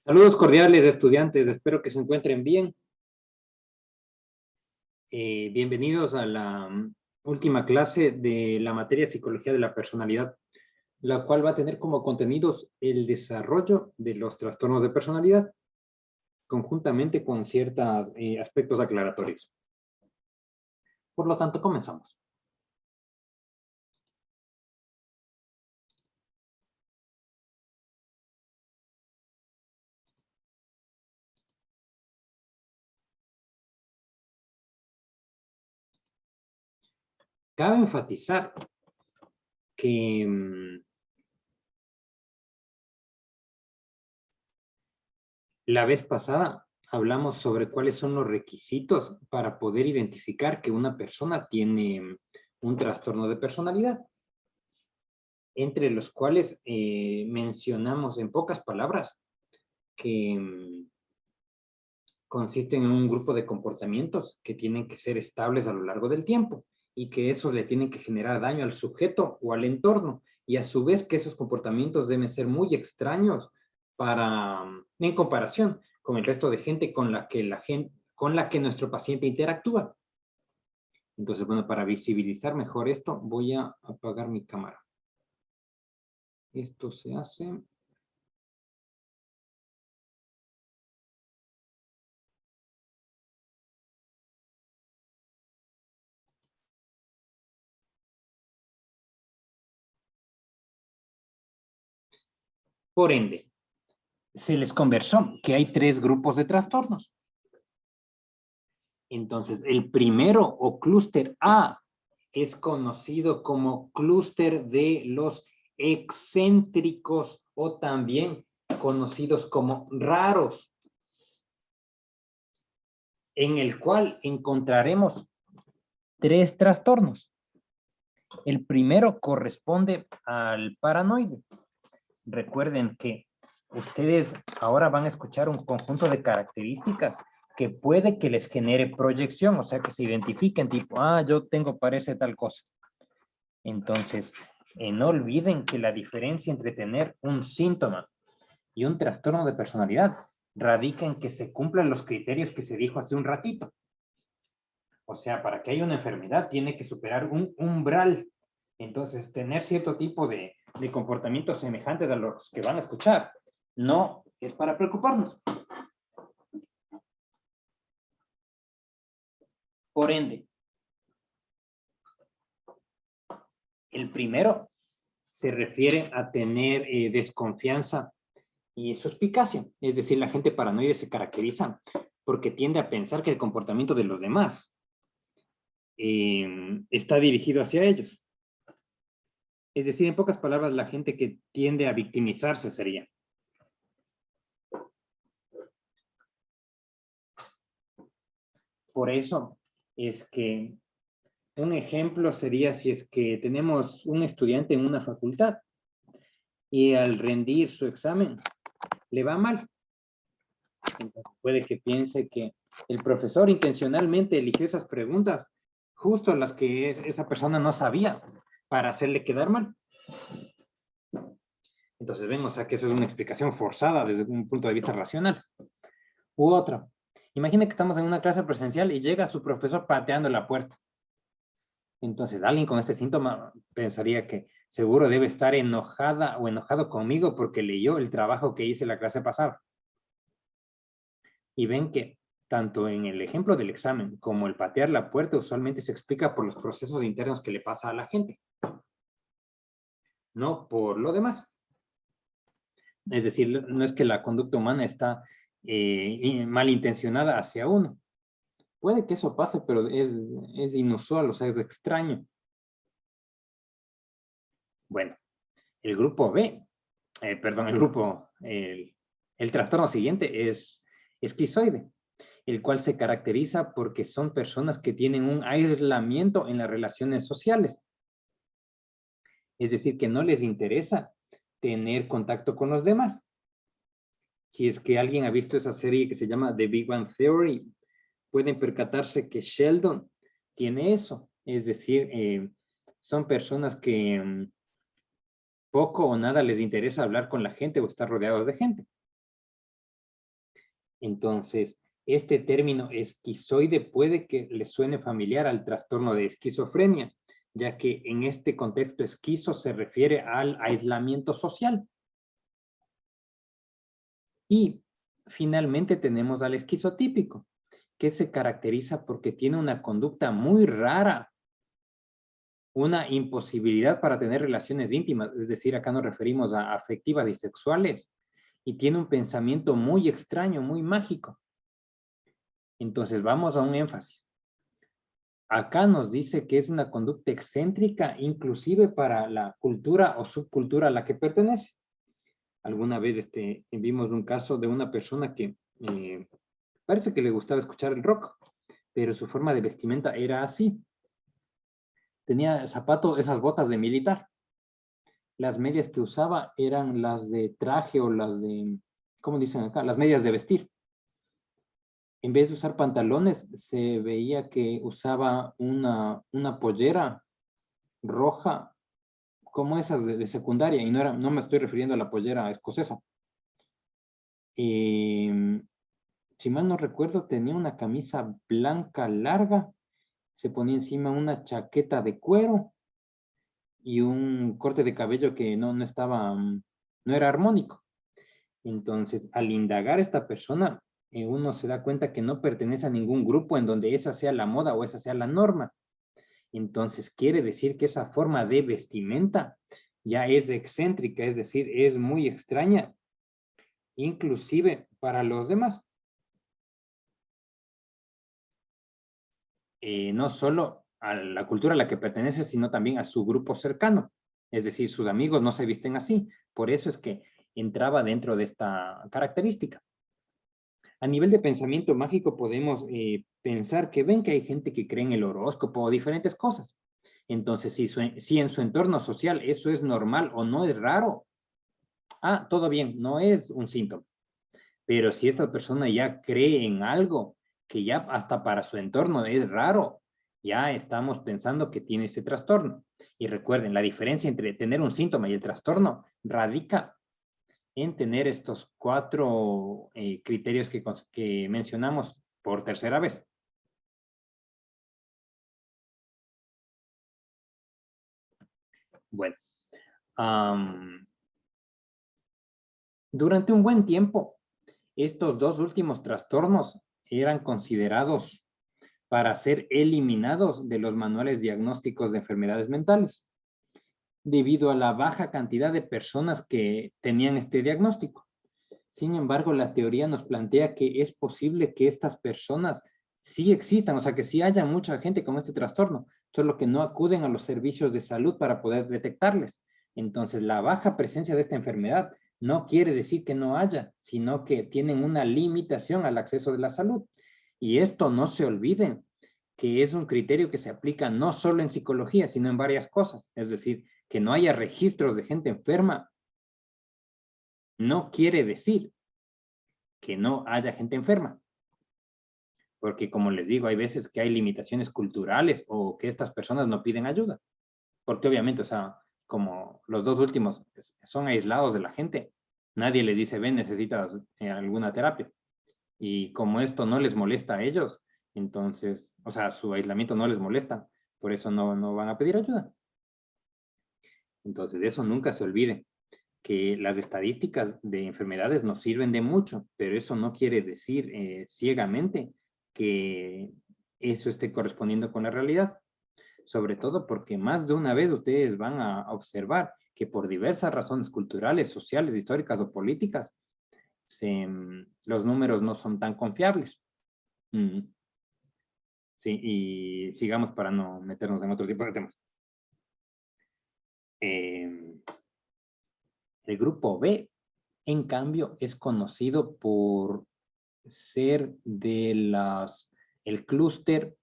Saludos cordiales, estudiantes. Espero que se encuentren bien. Bienvenidos a la última clase de la materia de Psicología de la Personalidad, la cual va a tener como contenidos el desarrollo de los trastornos de personalidad, conjuntamente con ciertos aspectos aclaratorios. Por lo tanto, comenzamos. Cabe enfatizar que la vez pasada hablamos sobre cuáles son los requisitos para poder identificar que una persona tiene un trastorno de personalidad, entre los cuales mencionamos en pocas palabras que consisten en un grupo de comportamientos que tienen que ser estables a lo largo del tiempo y que eso le tiene que generar daño al sujeto o al entorno, y a su vez que esos comportamientos deben ser muy extraños en comparación con el resto de gente con la que nuestro paciente interactúa. Entonces, bueno, para visibilizar mejor esto, voy a apagar mi cámara. Esto se hace. Por ende, se les conversó que hay 3 grupos de trastornos. Entonces, el primero o clúster A es conocido como clúster de los excéntricos o también conocidos como raros, en el cual encontraremos 3 trastornos. El primero corresponde al paranoide. Recuerden que ustedes ahora van a escuchar un conjunto de características que puede que les genere proyección, o sea, que se identifiquen tipo, yo parece tal cosa. Entonces, no olviden que la diferencia entre tener un síntoma y un trastorno de personalidad radica en que se cumplan los criterios que se dijo hace un ratito. O sea, para que haya una enfermedad tiene que superar un umbral. Entonces, tener cierto tipo de comportamientos semejantes a los que van a escuchar no es para preocuparnos. Por ende, el primero se refiere a tener desconfianza y suspicacia. Es decir, la gente paranoide se caracteriza porque tiende a pensar que el comportamiento de los demás está dirigido hacia ellos. Es decir, en pocas palabras, la gente que tiende a victimizarse sería. Por eso es que un ejemplo sería si es que tenemos un estudiante en una facultad y al rendir su examen le va mal. Entonces puede que piense que el profesor intencionalmente eligió esas preguntas, justo las que esa persona no sabía, para hacerle quedar mal. Entonces ven, o sea que eso es una explicación forzada desde un punto de vista racional. U otra, imagine que estamos en una clase presencial y llega su profesor pateando la puerta. Entonces alguien con este síntoma pensaría que seguro debe estar enojada o enojado conmigo porque leyó el trabajo que hice la clase pasada. Y ven que tanto en el ejemplo del examen como el patear la puerta usualmente se explica por los procesos internos que le pasa a la gente, no por lo demás. Es decir, no es que la conducta humana está malintencionada hacia uno. Puede que eso pase, pero es inusual, o sea, es extraño. Bueno, el grupo B, perdón, el trastorno siguiente es esquizoide, el cual se caracteriza porque son personas que tienen un aislamiento en las relaciones sociales. Es decir, que no les interesa tener contacto con los demás. Si es que alguien ha visto esa serie que se llama The Big Bang Theory, pueden percatarse que Sheldon tiene eso. Es decir, son personas que poco o nada les interesa hablar con la gente o estar rodeados de gente. Entonces, este término esquizoide puede que le suene familiar al trastorno de esquizofrenia, ya que en este contexto esquizo se refiere al aislamiento social. Y finalmente tenemos al esquizotípico, que se caracteriza porque tiene una conducta muy rara, una imposibilidad para tener relaciones íntimas, es decir, acá nos referimos a afectivas y sexuales, y tiene un pensamiento muy extraño, muy mágico. Entonces vamos a un énfasis. Acá nos dice que es una conducta excéntrica, inclusive para la cultura o subcultura a la que pertenece. Alguna vez vimos un caso de una persona que parece que le gustaba escuchar el rock, pero su forma de vestimenta era así. Tenía zapatos, esas botas de militar. Las medias que usaba eran las de traje o las de, ¿cómo dicen acá? Las medias de vestir. En vez de usar pantalones, se veía que usaba una pollera roja, como esas de secundaria, y no me estoy refiriendo a la pollera escocesa. Si mal no recuerdo, tenía una camisa blanca larga, se ponía encima una chaqueta de cuero y un corte de cabello que no estaba, no era armónico. Entonces, al indagar a esta persona, uno se da cuenta que no pertenece a ningún grupo en donde esa sea la moda o esa sea la norma. Entonces, quiere decir que esa forma de vestimenta ya es excéntrica, es decir, es muy extraña, inclusive para los demás. No solo a la cultura a la que pertenece, sino también a su grupo cercano. Es decir, sus amigos no se visten así. Por eso es que entraba dentro de esta característica. A nivel de pensamiento mágico podemos pensar que ven que hay gente que cree en el horóscopo o diferentes cosas. Entonces, si en su entorno social eso es normal o no es raro, todo bien, no es un síntoma. Pero si esta persona ya cree en algo que ya hasta para su entorno es raro, ya estamos pensando que tiene este trastorno. Y recuerden, la diferencia entre tener un síntoma y el trastorno radica en tener estos 4 criterios que mencionamos por tercera vez. Bueno, durante un buen tiempo, estos 2 últimos trastornos eran considerados para ser eliminados de los manuales diagnósticos de enfermedades mentales, debido a la baja cantidad de personas que tenían este diagnóstico. Sin embargo, la teoría nos plantea que es posible que estas personas sí existan, o sea, que sí haya mucha gente con este trastorno, solo que no acuden a los servicios de salud para poder detectarles. Entonces, la baja presencia de esta enfermedad no quiere decir que no haya, sino que tienen una limitación al acceso de la salud. Y esto no se olviden, que es un criterio que se aplica no solo en psicología, sino en varias cosas. Es decir, que no haya registros de gente enferma no quiere decir que no haya gente enferma. Porque como les digo, hay veces que hay limitaciones culturales o que estas personas no piden ayuda. Porque obviamente, o sea, como los 2 últimos son aislados de la gente, nadie le dice, ven, necesitas alguna terapia. Y como esto no les molesta a ellos, entonces, o sea, su aislamiento no les molesta, por eso no van a pedir ayuda. Entonces, de eso nunca se olvide, que las estadísticas de enfermedades nos sirven de mucho, pero eso no quiere decir ciegamente que eso esté correspondiendo con la realidad. Sobre todo porque más de una vez ustedes van a observar que por diversas razones culturales, sociales, históricas o políticas, los números no son tan confiables. Mm, sí, y sigamos para no meternos en otro tipo de temas. Eh, el grupo B, en cambio, es conocido por ser el clúster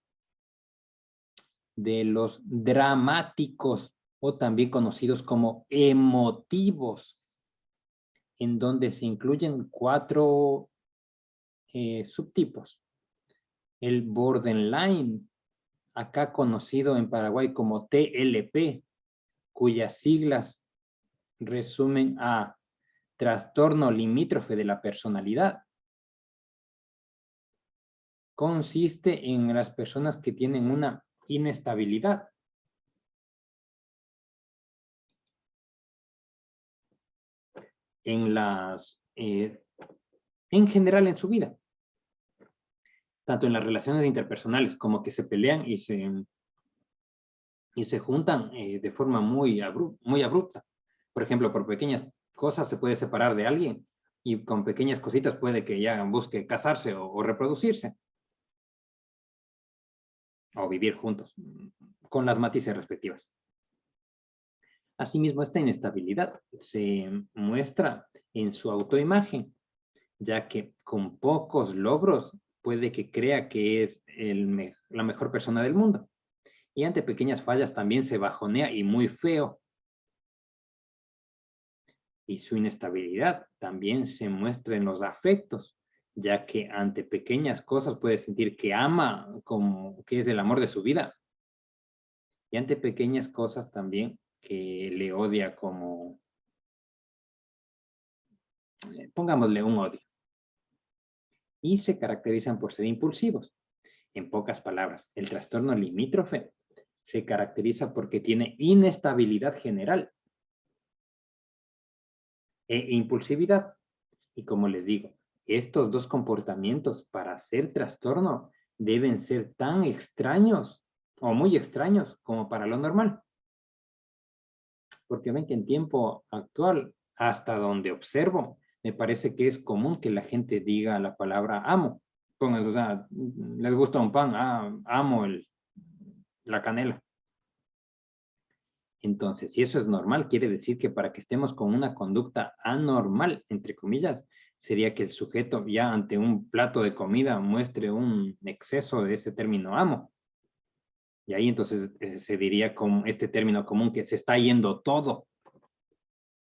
de los dramáticos o también conocidos como emotivos, en donde se incluyen 4 subtipos. El borderline, acá conocido en Paraguay como TLP, cuyas siglas resumen a trastorno limítrofe de la personalidad. consiste en las personas que tienen una inestabilidad. En general en su vida. Tanto en las relaciones interpersonales como que se pelean y se juntan de forma muy abrupta. Por ejemplo, por pequeñas cosas se puede separar de alguien y con pequeñas cositas puede que ya busque casarse o reproducirse. O vivir juntos, con las matices respectivas. Asimismo, esta inestabilidad se muestra en su autoimagen, ya que con pocos logros puede que crea que es la mejor persona del mundo. Y ante pequeñas fallas también se bajonea y muy feo. Y su inestabilidad también se muestra en los afectos, ya que ante pequeñas cosas puede sentir que ama como que es el amor de su vida. Y ante pequeñas cosas también que le odia como, pongámosle un odio. Y se caracterizan por ser impulsivos. En pocas palabras, el trastorno limítrofe se caracteriza porque tiene inestabilidad general e impulsividad. Y como les digo, estos dos comportamientos para ser trastorno deben ser tan extraños o muy extraños como para lo normal. Porque ven que en tiempo actual, hasta donde observo, me parece que es común que la gente diga la palabra amo. Pongan, o sea, les gusta un pan, amo la canela. Entonces, si eso es normal, quiere decir que para que estemos con una conducta anormal, entre comillas, sería que el sujeto ya ante un plato de comida muestre un exceso de ese término amo. Y ahí entonces se diría con este término común que se está yendo todo.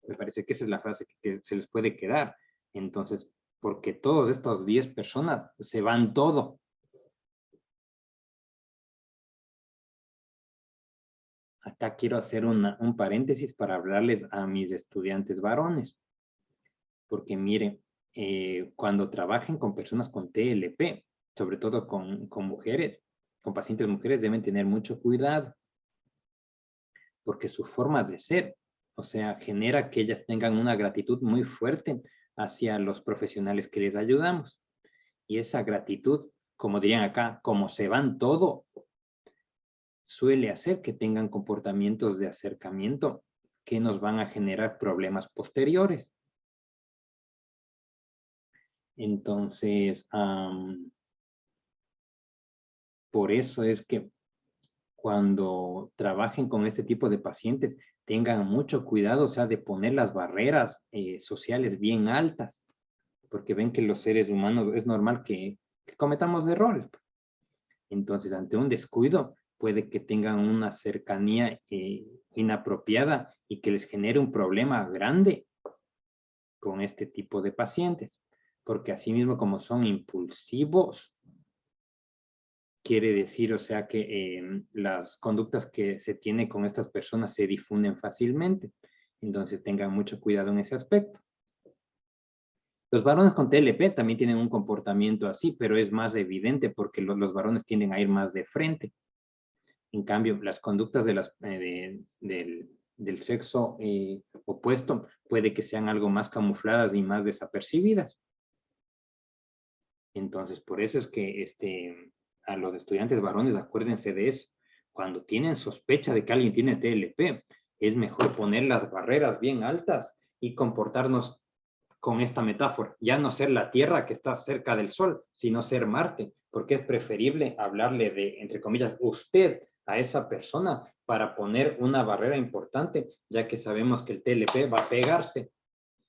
Me parece que esa es la frase que se les puede quedar. Entonces, porque todos estos 10 personas se van todo. Acá quiero hacer un paréntesis para hablarles a mis estudiantes varones. Porque miren, cuando trabajen con personas con TLP, sobre todo con mujeres, con pacientes mujeres, deben tener mucho cuidado. Porque su forma de ser, o sea, genera que ellas tengan una gratitud muy fuerte hacia los profesionales que les ayudamos. Y esa gratitud, como dirían acá, como se van todo, suele hacer que tengan comportamientos de acercamiento que nos van a generar problemas posteriores. Entonces, por eso es que cuando trabajen con este tipo de pacientes, tengan mucho cuidado, o sea, de poner las barreras sociales bien altas, porque ven que los seres humanos es normal que cometamos errores. Entonces, ante un descuido, puede que tengan una cercanía inapropiada y que les genere un problema grande con este tipo de pacientes, porque asimismo como son impulsivos, quiere decir, o sea, que las conductas que se tienen con estas personas se difunden fácilmente. Entonces tengan mucho cuidado en ese aspecto. Los varones con TLP también tienen un comportamiento así, pero es más evidente porque los varones tienden a ir más de frente. En cambio, las conductas del sexo opuesto puede que sean algo más camufladas y más desapercibidas. Entonces, por eso es que a los estudiantes varones, acuérdense de eso. Cuando tienen sospecha de que alguien tiene TLP, es mejor poner las barreras bien altas y comportarnos con esta metáfora. Ya no ser la Tierra que está cerca del Sol, sino ser Marte, porque es preferible hablarle de, entre comillas, usted a esa persona para poner una barrera importante, ya que sabemos que el TLP va a pegarse.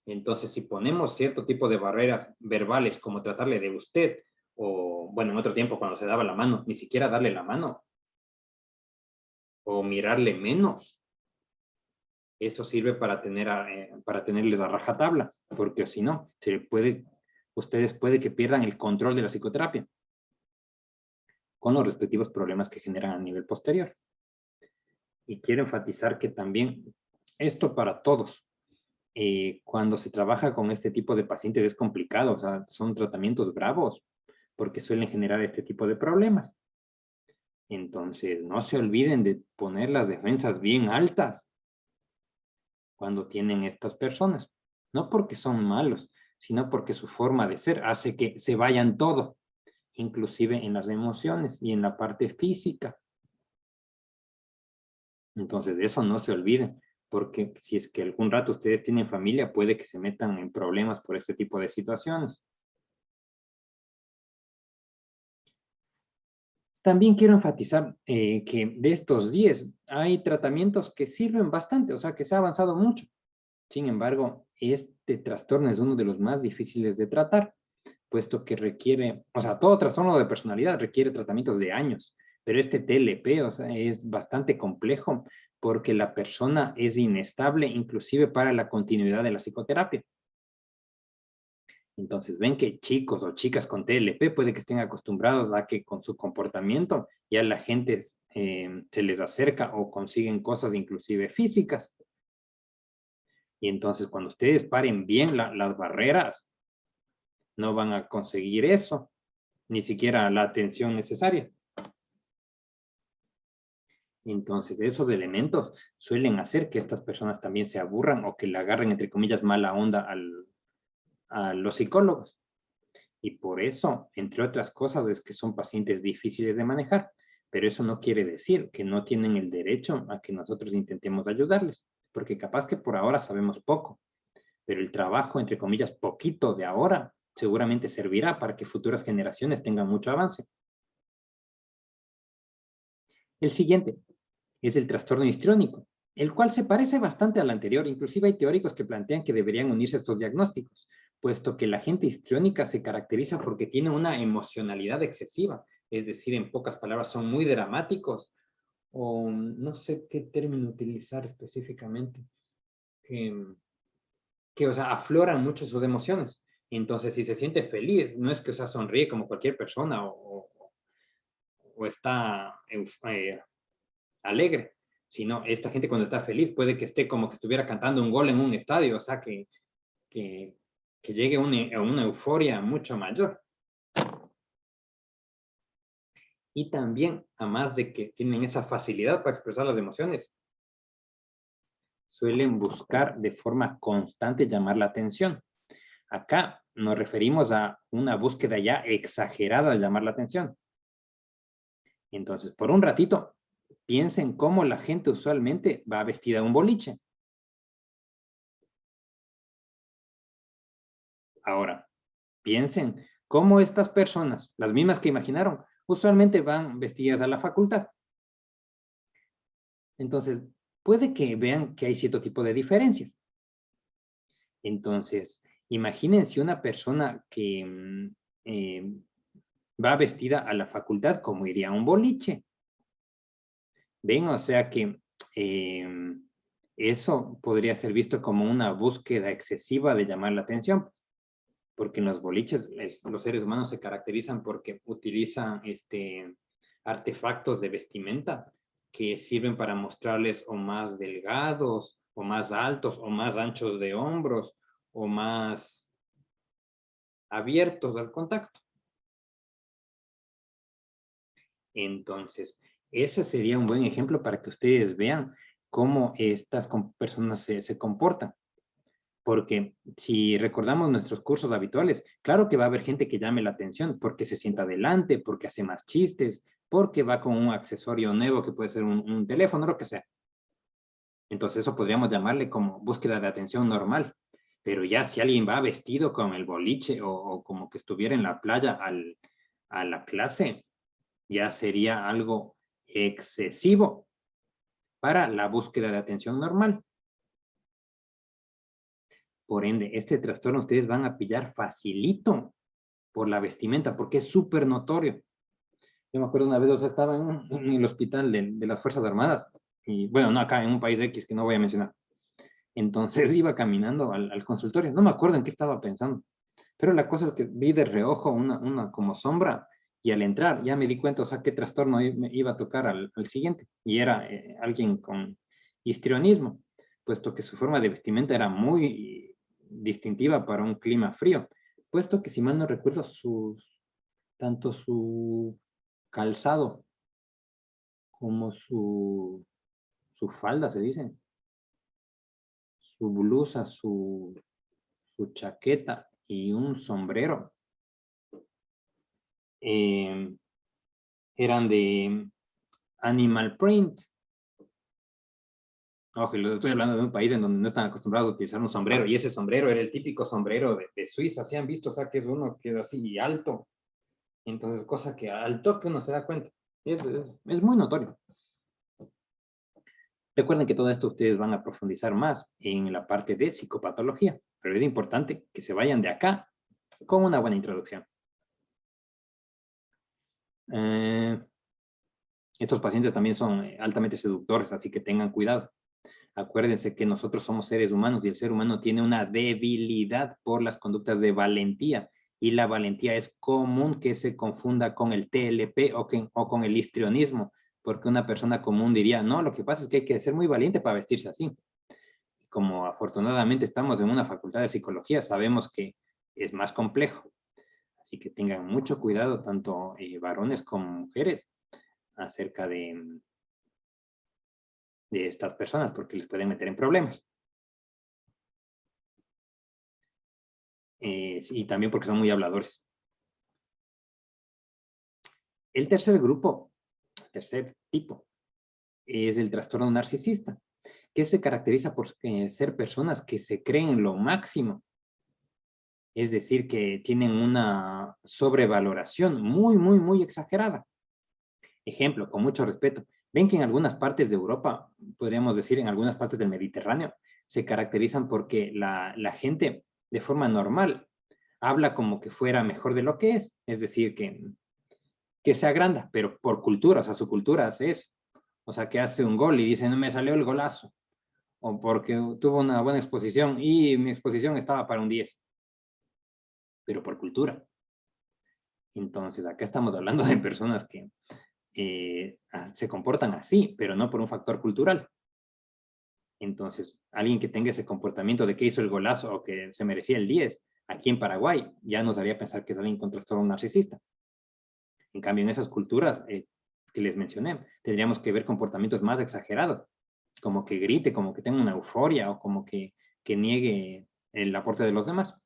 Entonces, si ponemos cierto tipo de barreras verbales, como tratarle de usted, o bueno, en otro tiempo cuando se daba la mano, ni siquiera darle la mano, o mirarle menos, eso sirve para para tenerles a rajatabla, porque si no, ustedes puede que pierdan el control de la psicoterapia con los respectivos problemas que generan a nivel posterior. Y quiero enfatizar que también esto para todos, cuando se trabaja con este tipo de pacientes es complicado, o sea, son tratamientos bravos, porque suelen generar este tipo de problemas. Entonces, no se olviden de poner las defensas bien altas cuando tienen estas personas. No porque son malos, sino porque su forma de ser hace que se vayan todo, inclusive en las emociones y en la parte física. Entonces, de eso no se olviden, porque si es que algún rato ustedes tienen familia, puede que se metan en problemas por este tipo de situaciones. También quiero enfatizar que de estos 10 hay tratamientos que sirven bastante, o sea, que se ha avanzado mucho. Sin embargo, este trastorno es uno de los más difíciles de tratar, puesto que requiere, o sea, todo trastorno de personalidad requiere tratamientos de años, pero este TLP, o sea, es bastante complejo porque la persona es inestable inclusive para la continuidad de la psicoterapia. Entonces ven que chicos o chicas con TLP puede que estén acostumbrados a que con su comportamiento ya la gente se les acerca o consiguen cosas inclusive físicas. Y entonces cuando ustedes paren bien las barreras, no van a conseguir eso, ni siquiera la atención necesaria. Entonces, esos elementos suelen hacer que estas personas también se aburran o que le agarren, entre comillas, mala onda a los psicólogos. Y por eso, entre otras cosas, es que son pacientes difíciles de manejar. Pero eso no quiere decir que no tienen el derecho a que nosotros intentemos ayudarles, porque capaz que por ahora sabemos poco, pero el trabajo, entre comillas, poquito de ahora, seguramente servirá para que futuras generaciones tengan mucho avance. El siguiente es el trastorno histriónico, el cual se parece bastante al anterior. Inclusive hay teóricos que plantean que deberían unirse estos diagnósticos, puesto que la gente histriónica se caracteriza porque tiene una emocionalidad excesiva, es decir, en pocas palabras, son muy dramáticos, o no sé qué término utilizar específicamente, que o sea, afloran mucho sus emociones. Entonces, si se siente feliz, no es que, o sea, sonríe como cualquier persona o está alegre, sino esta gente cuando está feliz puede que esté como que estuviera cantando un gol en un estadio, o sea, que, que llegue a una euforia mucho mayor. Y también, además de que tienen esa facilidad para expresar las emociones, suelen buscar de forma constante llamar la atención. Acá nos referimos a una búsqueda ya exagerada de llamar la atención. Entonces, por un ratito, piensen cómo la gente usualmente va vestida a un boliche. Ahora, piensen cómo estas personas, las mismas que imaginaron, usualmente van vestidas a la facultad. Entonces, puede que vean que hay cierto tipo de diferencias. Entonces, imagínense una persona que va vestida a la facultad como iría a un boliche. ¿Ven? O sea que eso podría ser visto como una búsqueda excesiva de llamar la atención, porque en los boliches los seres humanos se caracterizan porque utilizan artefactos de vestimenta que sirven para mostrarles o más delgados, o más altos, o más anchos de hombros, o más abiertos al contacto. Entonces, ese sería un buen ejemplo para que ustedes vean cómo estas personas se comportan. Porque si recordamos nuestros cursos habituales, claro que va a haber gente que llame la atención porque se sienta adelante, porque hace más chistes, porque va con un accesorio nuevo que puede ser un teléfono, lo que sea. Entonces eso podríamos llamarle como búsqueda de atención normal. Pero ya si alguien va vestido con el boliche o como que estuviera en la playa a la clase, ya sería algo excesivo para la búsqueda de atención normal. Por ende, este trastorno ustedes van a pillar facilito por la vestimenta, porque es súper notorio. Yo me acuerdo una vez, o sea, estaba en el hospital de las Fuerzas Armadas, y bueno, no acá, en un país X que no voy a mencionar. Entonces iba caminando al consultorio, no me acuerdo en qué estaba pensando, pero la cosa es que vi de reojo una como sombra, y al entrar ya me di cuenta, o sea, qué trastorno me iba a tocar al siguiente, y era alguien con histrionismo, puesto que su forma de vestimenta era muy distintiva para un clima frío, puesto que si mal no recuerdo, tanto su calzado como su falda, se dice, su blusa, su chaqueta y un sombrero eh, eran de animal print. Ojo, les estoy hablando de un país en donde no están acostumbrados a utilizar un sombrero, y ese sombrero era el típico sombrero de Suiza, ¿sí han visto? O sea, que es uno que es así alto. Entonces, cosa que al toque uno se da cuenta. Es muy notorio. Recuerden que todo esto ustedes van a profundizar más en la parte de psicopatología, pero es importante que se vayan de acá con una buena introducción. Estos pacientes también son altamente seductores, así que tengan cuidado. Acuérdense que nosotros somos seres humanos y el ser humano tiene una debilidad por las conductas de valentía. Y la valentía es común que se confunda con el TLP o con el histrionismo, porque una persona común diría, no, lo que pasa es que hay que ser muy valiente para vestirse así. Como afortunadamente estamos en una facultad de psicología, sabemos que es más complejo. Así que tengan mucho cuidado, tanto varones como mujeres, acerca de estas personas, porque les pueden meter en problemas. Y también porque son muy habladores. El tercer grupo, tercer tipo, es el trastorno narcisista, que se caracteriza por ser personas que se creen lo máximo. Es decir, que tienen una sobrevaloración muy, muy, muy exagerada. Ejemplo, con mucho respeto. Ven que en algunas partes de Europa, podríamos decir en algunas partes del Mediterráneo, se caracterizan porque la gente de forma normal habla como que fuera mejor de lo que es decir, que se agranda, pero por cultura, o sea, su cultura hace eso. O sea, que hace un gol y dice, no me salió el golazo, o porque tuvo una buena exposición y mi exposición estaba para un 10, pero por cultura. Entonces, acá estamos hablando de personas que se comportan así, pero no por un factor cultural. Entonces, alguien que tenga ese comportamiento de que hizo el golazo o que se merecía el 10, aquí en Paraguay, ya nos haría pensar que es alguien con trastorno narcisista. En cambio, en esas culturas que les mencioné, tendríamos que ver comportamientos más exagerados, como que grite, como que tenga una euforia o como que niegue el aporte de los demás.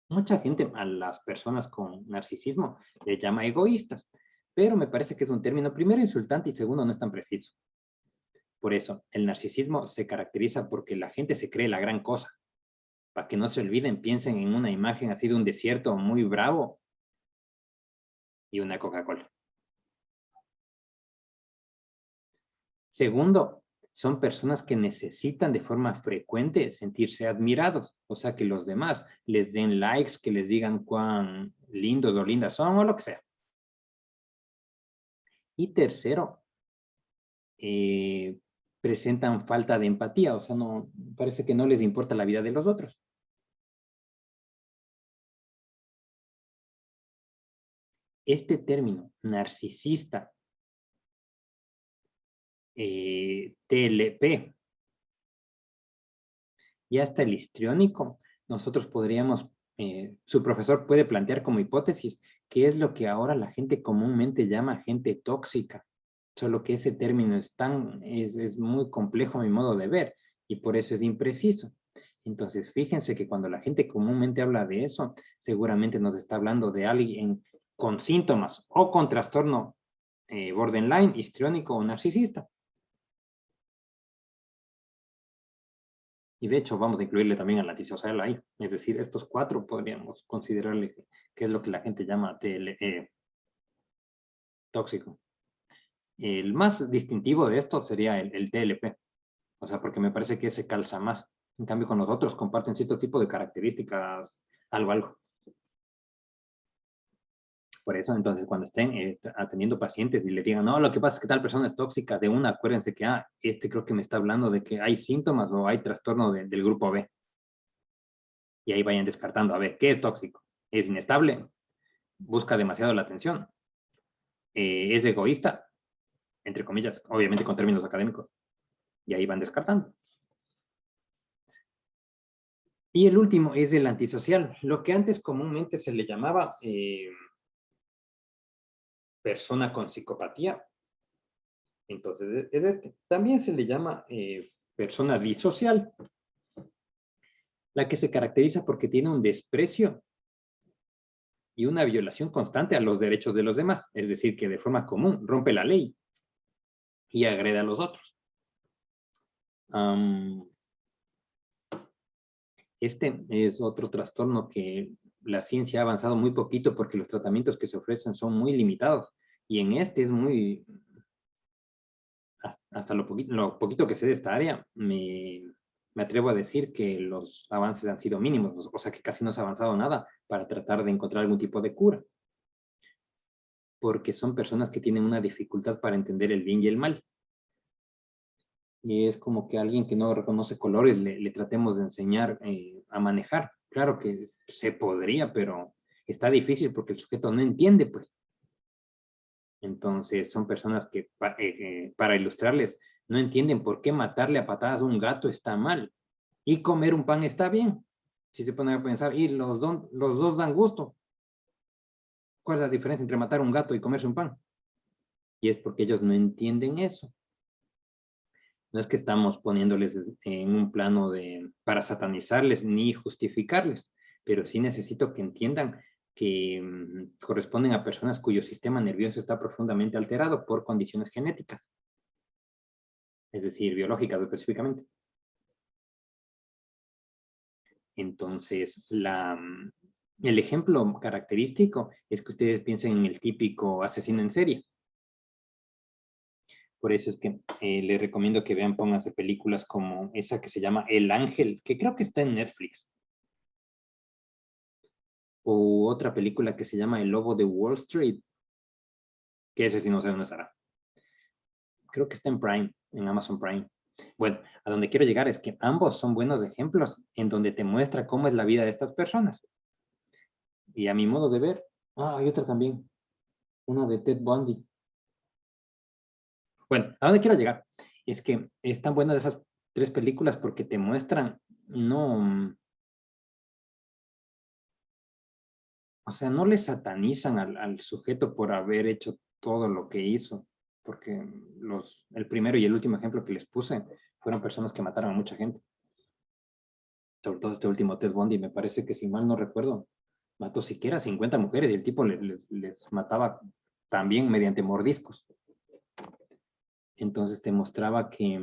Mucha gente a las personas con narcisismo le llama egoístas, pero me parece que es un término primero insultante y segundo no es tan preciso. Por eso, el narcisismo se caracteriza porque la gente se cree la gran cosa. Para que no se olviden, piensen en una imagen así de un desierto muy bravo y una Coca-Cola. Segundo, son personas que necesitan de forma frecuente sentirse admirados, o sea, que los demás les den likes, que les digan cuán lindos o lindas son o lo que sea. Y tercero, presentan falta de empatía, o sea, no, parece que no les importa la vida de los otros. Este término, narcisista, TLP, y hasta el histriónico, nosotros podríamos, su profesor puede plantear como hipótesis qué es lo que ahora la gente comúnmente llama gente tóxica, solo que ese término es muy complejo a mi modo de ver y por eso es impreciso. Entonces, fíjense que cuando la gente comúnmente habla de eso, seguramente nos está hablando de alguien con síntomas o con trastorno borderline, histriónico o narcisista. Y de hecho vamos a incluirle también al antisocial ahí. Es decir, estos cuatro podríamos considerarle que es lo que la gente llama tóxico. El más distintivo de esto sería el TLP. O sea, porque me parece que se calza más. En cambio, con los otros comparten cierto tipo de características, algo. Por eso, entonces, cuando estén atendiendo pacientes y le digan, no, lo que pasa es que tal persona es tóxica, de una, acuérdense que, este creo que me está hablando de que hay síntomas o hay trastorno del grupo B. Y ahí vayan descartando, a ver, ¿qué es tóxico? ¿Es inestable? ¿Busca demasiado la atención? ¿Es egoísta? Entre comillas, obviamente con términos académicos. Y ahí van descartando. Y el último es el antisocial, lo que antes comúnmente se le llamaba persona con psicopatía. Entonces, es este. También se le llama persona disocial, la que se caracteriza porque tiene un desprecio y una violación constante a los derechos de los demás, es decir, que de forma común rompe la ley y agrede a los otros. Este es otro trastorno que la ciencia ha avanzado muy poquito porque los tratamientos que se ofrecen son muy limitados. Y en este es muy, hasta lo poquito que sé de esta área, me atrevo a decir que los avances han sido mínimos, o sea que casi no se ha avanzado nada para tratar de encontrar algún tipo de cura. Porque son personas que tienen una dificultad para entender el bien y el mal. Y es como que alguien que no reconoce colores le tratemos de enseñar a manejar. Claro que se podría, pero está difícil porque el sujeto no entiende, pues. Entonces son personas que, para ilustrarles, no entienden por qué matarle a patadas a un gato está mal y comer un pan está bien. Si se ponen a pensar, y los dos dan gusto. ¿Cuál es la diferencia entre matar a un gato y comerse un pan? Y es porque ellos no entienden eso. No es que estamos poniéndoles en un plano para satanizarles ni justificarles, pero sí necesito que entiendan que corresponden a personas cuyo sistema nervioso está profundamente alterado por condiciones genéticas, es decir, biológicas específicamente. Entonces, el ejemplo característico es que ustedes piensen en el típico asesino en serie. Por eso es que les recomiendo que vean, pónganse películas como esa que se llama El Ángel, que creo que está en Netflix. O otra película que se llama El Lobo de Wall Street, que ese sí no sé dónde estará. Creo que está en Prime, en Amazon Prime. Bueno, a donde quiero llegar es que ambos son buenos ejemplos en donde te muestra cómo es la vida de estas personas. Y a mi modo de ver, hay otra también, una de Ted Bundy. Bueno, a donde quiero llegar es que están buenas esas tres películas porque te muestran, no, o sea, no le satanizan al sujeto por haber hecho todo lo que hizo, porque el primero y el último ejemplo que les puse fueron personas que mataron a mucha gente. Sobre todo este último Ted Bundy, me parece que si mal no recuerdo, mató siquiera 50 mujeres y el tipo les mataba también mediante mordiscos. Entonces te mostraba que,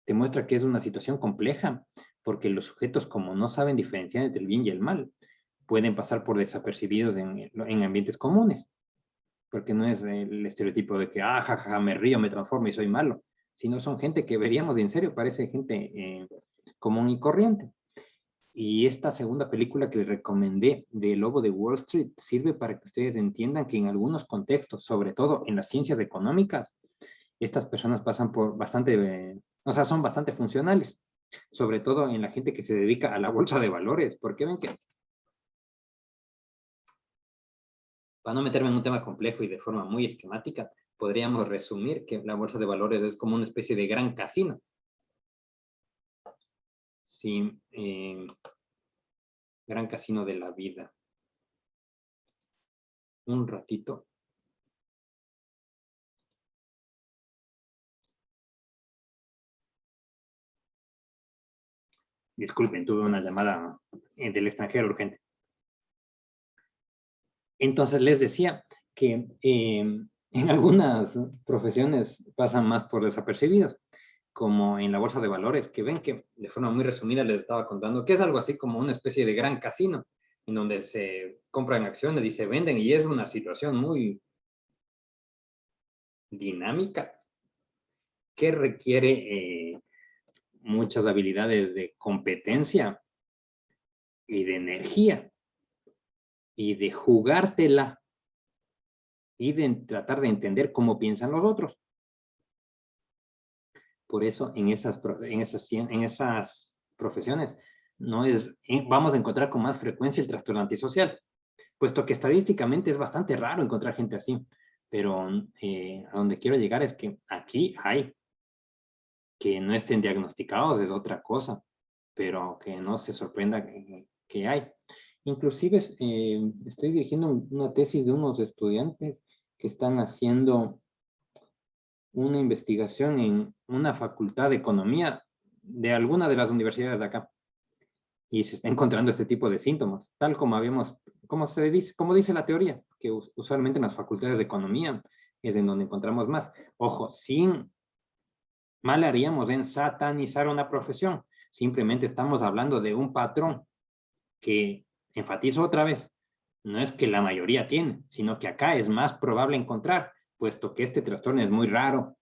te muestra que es una situación compleja, porque los sujetos como no saben diferenciar entre el bien y el mal, pueden pasar por desapercibidos en ambientes comunes, porque no es el estereotipo de que, jajaja, me río, me transformo y soy malo, sino son gente que veríamos de en serio, parece gente común y corriente. Y esta segunda película que les recomendé, de Lobo de Wall Street, sirve para que ustedes entiendan que en algunos contextos, sobre todo en las ciencias económicas, estas personas pasan por bastante, o sea, son bastante funcionales, sobre todo en la gente que se dedica a la bolsa de valores, porque ven que, para no meterme en un tema complejo y de forma muy esquemática, podríamos resumir que la bolsa de valores es como una especie de gran casino. Sí, gran casino de la vida. Un ratito. Disculpen, tuve una llamada del extranjero urgente. Entonces les decía que en algunas profesiones pasan más por desapercibidos, como en la bolsa de valores, que ven que de forma muy resumida les estaba contando, que es algo así como una especie de gran casino, en donde se compran acciones y se venden, y es una situación muy dinámica que requiere muchas habilidades de competencia y de energía y de jugártela y de tratar de entender cómo piensan los otros. Por eso en esas profesiones vamos a encontrar con más frecuencia el trastorno antisocial, puesto que estadísticamente es bastante raro encontrar gente así. Pero a donde quiero llegar es que aquí hay, que no estén diagnosticados es otra cosa, pero que no se sorprenda que hay. Inclusive estoy dirigiendo una tesis de unos estudiantes que están haciendo una investigación en una facultad de economía de alguna de las universidades de acá. Y se está encontrando este tipo de síntomas, tal como habíamos, como dice la teoría, que usualmente en las facultades de economía es en donde encontramos más. Ojo, sin mal haríamos en satanizar una profesión. Simplemente estamos hablando de un patrón que, enfatizo otra vez, no es que la mayoría tiene, sino que acá es más probable encontrar, puesto que este trastorno es muy raro.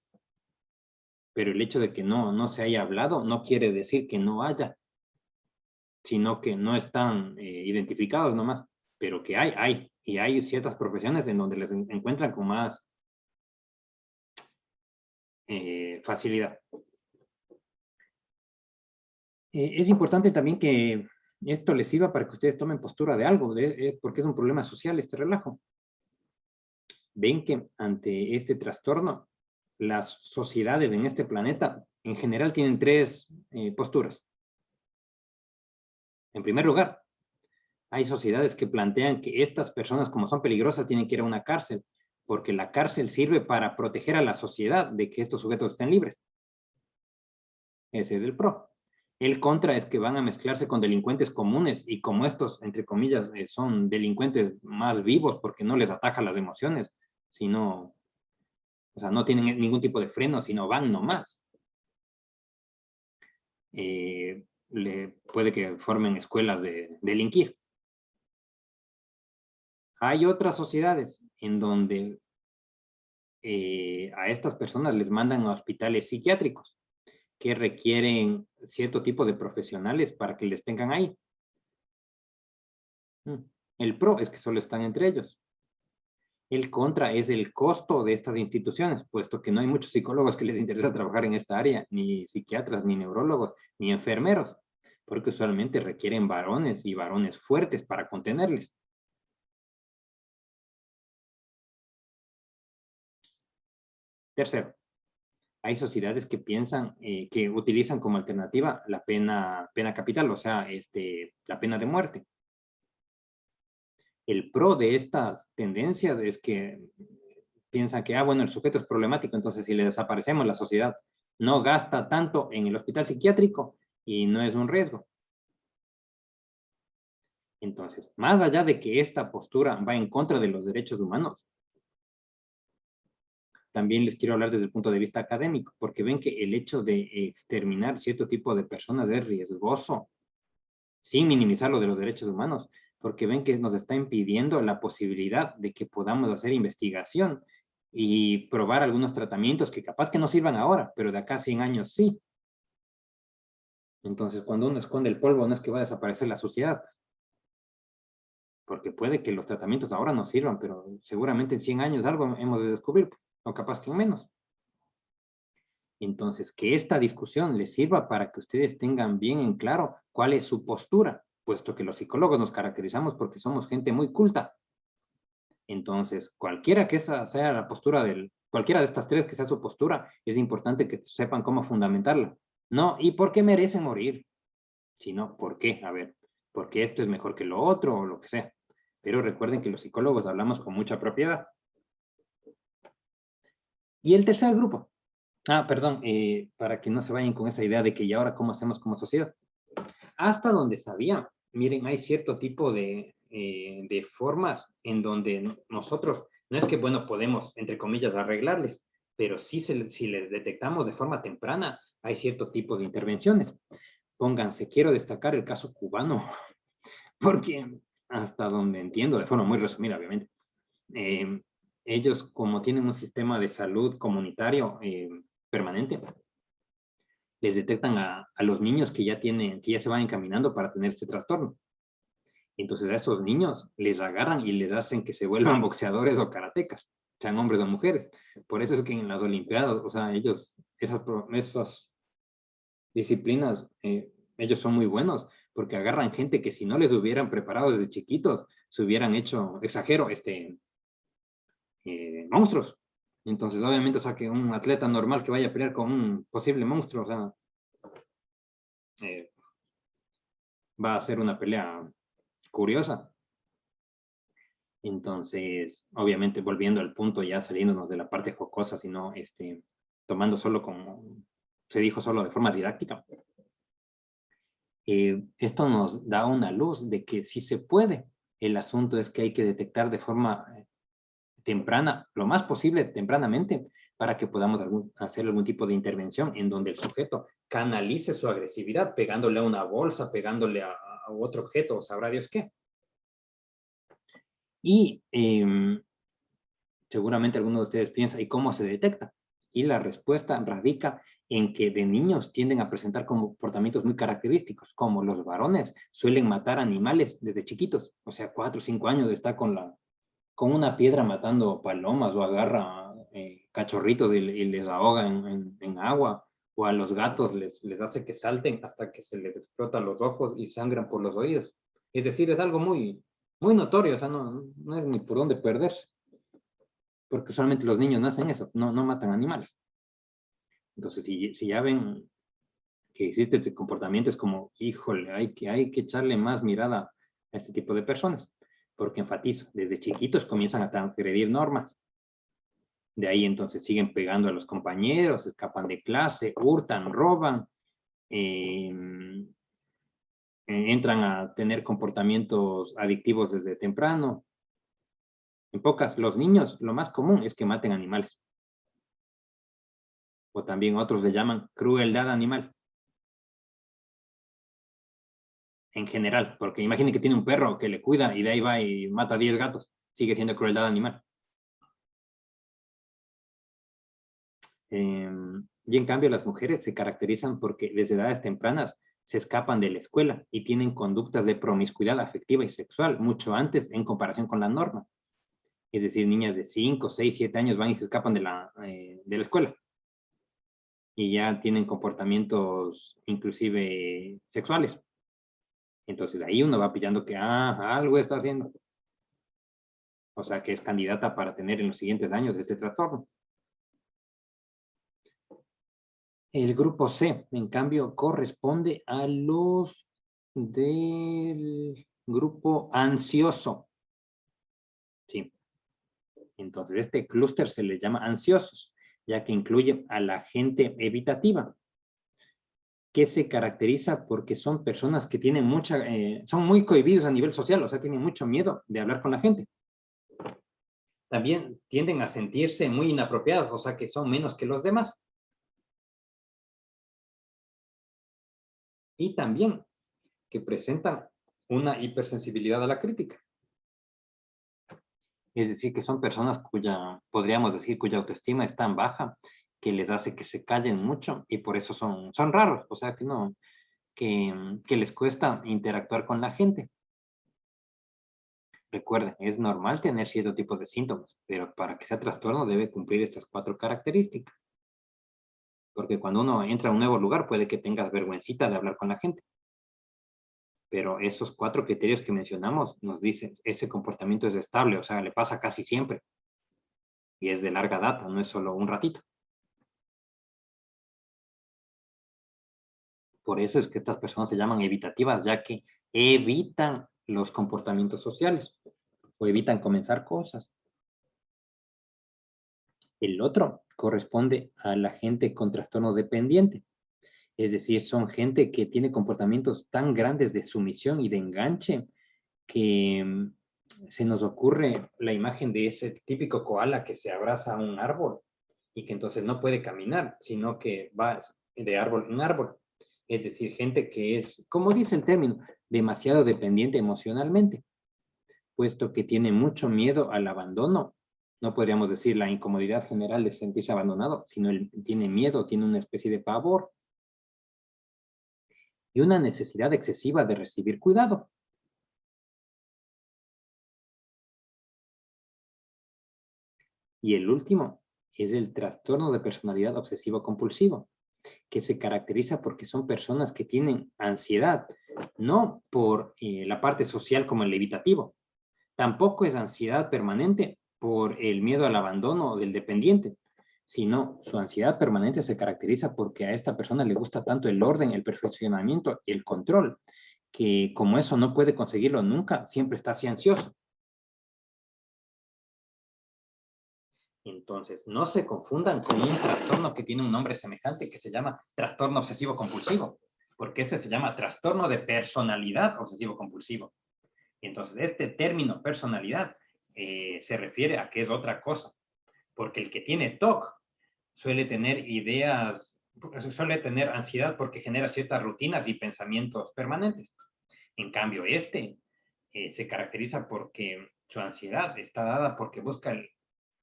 Pero el hecho de que no se haya hablado no quiere decir que no haya, sino que no están identificados nomás, pero que hay. Y hay ciertas profesiones en donde les encuentran con más facilidad. Es importante también que esto les sirva para que ustedes tomen postura de algo, porque es un problema social este relajo. Ven que ante este trastorno, las sociedades en este planeta en general tienen tres posturas. En primer lugar, hay sociedades que plantean que estas personas, como son peligrosas, tienen que ir a una cárcel, porque la cárcel sirve para proteger a la sociedad de que estos sujetos estén libres. Ese es el pro. El contra es que van a mezclarse con delincuentes comunes y como estos, entre comillas, son delincuentes más vivos porque no les ataca las emociones, sino, o sea, no tienen ningún tipo de freno, sino van nomás. Puede que formen escuelas de delinquir. Hay otras sociedades en donde a estas personas les mandan a hospitales psiquiátricos que requieren cierto tipo de profesionales para que les tengan ahí. El pro es que solo están entre ellos. El contra es el costo de estas instituciones, puesto que no hay muchos psicólogos que les interesa trabajar en esta área, ni psiquiatras, ni neurólogos, ni enfermeros, porque usualmente requieren varones y varones fuertes para contenerles. Tercero, hay sociedades que piensan, que utilizan como alternativa la pena capital, o sea, la pena de muerte. El pro de estas tendencias es que piensan que, bueno, el sujeto es problemático, entonces si le desaparecemos, la sociedad no gasta tanto en el hospital psiquiátrico y no es un riesgo. Entonces, más allá de que esta postura va en contra de los derechos humanos, también les quiero hablar desde el punto de vista académico, porque ven que el hecho de exterminar cierto tipo de personas es riesgoso, sin minimizar lo de los derechos humanos, porque ven que nos está impidiendo la posibilidad de que podamos hacer investigación y probar algunos tratamientos que capaz que no sirvan ahora, pero de acá a 100 años sí. Entonces, cuando uno esconde el polvo, no es que va a desaparecer la sociedad, porque puede que los tratamientos ahora no sirvan, pero seguramente en 100 años algo hemos de descubrir, o capaz que en menos. Entonces, que esta discusión les sirva para que ustedes tengan bien en claro cuál es su postura, puesto que los psicólogos nos caracterizamos porque somos gente muy culta. Entonces, cualquiera que esa sea la postura cualquiera de estas tres que sea su postura, es importante que sepan cómo fundamentarla. No, ¿y por qué merecen morir? Sino, ¿por qué? A ver, porque esto es mejor que lo otro o lo que sea. Pero recuerden que los psicólogos hablamos con mucha propiedad. Y el tercer grupo. Perdón, para que no se vayan con esa idea de que ¿y ahora cómo hacemos como sociedad? Hasta donde sabía, miren, hay cierto tipo de formas en donde nosotros, no es que, bueno, podemos, entre comillas, arreglarles, pero sí si les detectamos de forma temprana, hay cierto tipo de intervenciones. Pónganse, quiero destacar el caso cubano, porque hasta donde entiendo, de forma muy resumida, obviamente, eh, ellos como tienen un sistema de salud comunitario permanente, les detectan a los niños que ya se van encaminando para tener este trastorno. Entonces a esos niños les agarran y les hacen que se vuelvan boxeadores o karatecas, sean hombres o mujeres. Por eso es que en las Olimpiadas, o sea, esas disciplinas, ellos son muy buenos, porque agarran gente que si no les hubieran preparado desde chiquitos, se hubieran hecho, exagero, monstruos. Entonces, obviamente, o sea, que un atleta normal que vaya a pelear con un posible monstruo, o sea, eh, va a ser una pelea curiosa. Entonces, obviamente, volviendo al punto, ya saliéndonos de la parte jocosa, sino tomando solo como se dijo, solo de forma didáctica, esto nos da una luz de que sí se puede. El asunto es que hay que detectar de forma temprana, lo más posible tempranamente, para que podamos hacer algún tipo de intervención en donde el sujeto canalice su agresividad, pegándole a una bolsa, pegándole a otro objeto, o sabrá Dios qué. Y seguramente alguno de ustedes piensa, ¿y cómo se detecta? Y la respuesta radica en que de niños tienden a presentar comportamientos muy característicos, como los varones suelen matar animales desde chiquitos, o sea, 4 o 5 años está con una piedra matando palomas o agarra cachorritos y les ahoga en agua, o a los gatos les hace que salten hasta que se les explotan los ojos y sangran por los oídos. Es decir, es algo muy, muy notorio, o sea, no es ni por dónde perderse, porque usualmente los niños no hacen eso, no matan animales. Entonces, si ya ven que existe este comportamiento, es como, híjole, hay que echarle más mirada a este tipo de personas, porque enfatizo, desde chiquitos comienzan a transgredir normas. De ahí entonces siguen pegando a los compañeros, escapan de clase, hurtan, roban, eh, entran a tener comportamientos adictivos desde temprano. En pocas, los niños, lo más común es que maten animales. O también otros le llaman crueldad animal. En general, porque imagine que tiene un perro que le cuida y de ahí va y mata a 10 gatos. Sigue siendo crueldad animal. Y en cambio las mujeres se caracterizan porque desde edades tempranas se escapan de la escuela y tienen conductas de promiscuidad afectiva y sexual mucho antes en comparación con la norma. Es decir, niñas de 5, 6, 7 años van y se escapan de la escuela y ya tienen comportamientos inclusive sexuales. Entonces ahí uno va pillando que algo está haciendo. O sea, que es candidata para tener en los siguientes años este trastorno. El grupo C, en cambio, corresponde a los del grupo ansioso. Sí. Entonces, este clúster se le llama ansiosos, ya que incluye a la gente evitativa, que se caracteriza porque son personas que tienen son muy cohibidos a nivel social, o sea, tienen mucho miedo de hablar con la gente. También tienden a sentirse muy inapropiados, o sea, que son menos que los demás. Y también que presentan una hipersensibilidad a la crítica. Es decir, que son personas podríamos decir, cuya autoestima es tan baja que les hace que se callen mucho y por eso son raros, o sea, que les cuesta interactuar con la gente. Recuerden, es normal tener cierto tipo de síntomas, pero para que sea trastorno debe cumplir estas 4 características. Porque cuando uno entra a un nuevo lugar puede que tengas vergüencita de hablar con la gente. Pero esos 4 criterios que mencionamos nos dicen, ese comportamiento es estable, o sea, le pasa casi siempre. Y es de larga data, no es solo un ratito. Por eso es que estas personas se llaman evitativas, ya que evitan los comportamientos sociales o evitan comenzar cosas. El otro corresponde a la gente con trastorno dependiente. Es decir, son gente que tiene comportamientos tan grandes de sumisión y de enganche que se nos ocurre la imagen de ese típico koala que se abraza a un árbol y que entonces no puede caminar, sino que va de árbol en árbol. Es decir, gente que es, como dice el término, demasiado dependiente emocionalmente, puesto que tiene mucho miedo al abandono. No podríamos decir la incomodidad general de sentirse abandonado, sino él tiene miedo, tiene una especie de pavor y una necesidad excesiva de recibir cuidado. Y el último es el trastorno de personalidad obsesivo-compulsivo, que se caracteriza porque son personas que tienen ansiedad, no por la parte social como el evitativo, tampoco es ansiedad permanente por el miedo al abandono del dependiente, sino su ansiedad permanente se caracteriza porque a esta persona le gusta tanto el orden, el perfeccionamiento y el control, que como eso no puede conseguirlo nunca, siempre está así ansioso. Entonces, no se confundan con un trastorno que tiene un nombre semejante que se llama trastorno obsesivo compulsivo, porque este se llama trastorno de personalidad obsesivo compulsivo. Y entonces, este término personalidad se refiere a que es otra cosa, porque el que tiene TOC suele tener suele tener ansiedad porque genera ciertas rutinas y pensamientos permanentes. En cambio, este se caracteriza porque su ansiedad está dada porque busca el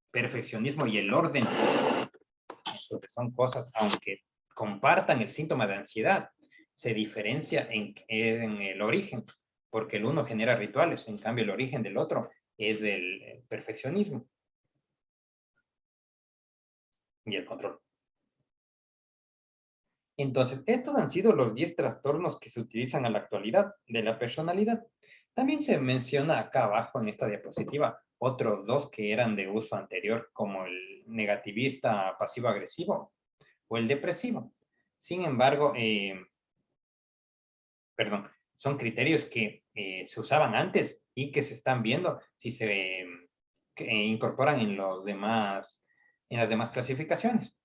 perfeccionismo y el orden. Entonces son cosas, aunque compartan el síntoma de ansiedad, se diferencia en el origen, porque el uno genera rituales, en cambio el origen del otro es el perfeccionismo y el control. Entonces, estos han sido los 10 trastornos que se utilizan a la actualidad de la personalidad. También se menciona acá abajo en esta diapositiva otros dos que eran de uso anterior, como el negativista pasivo-agresivo o el depresivo. Sin embargo, perdón, son criterios que se usaban antes y que se están viendo si se incorporan en en las demás clasificaciones.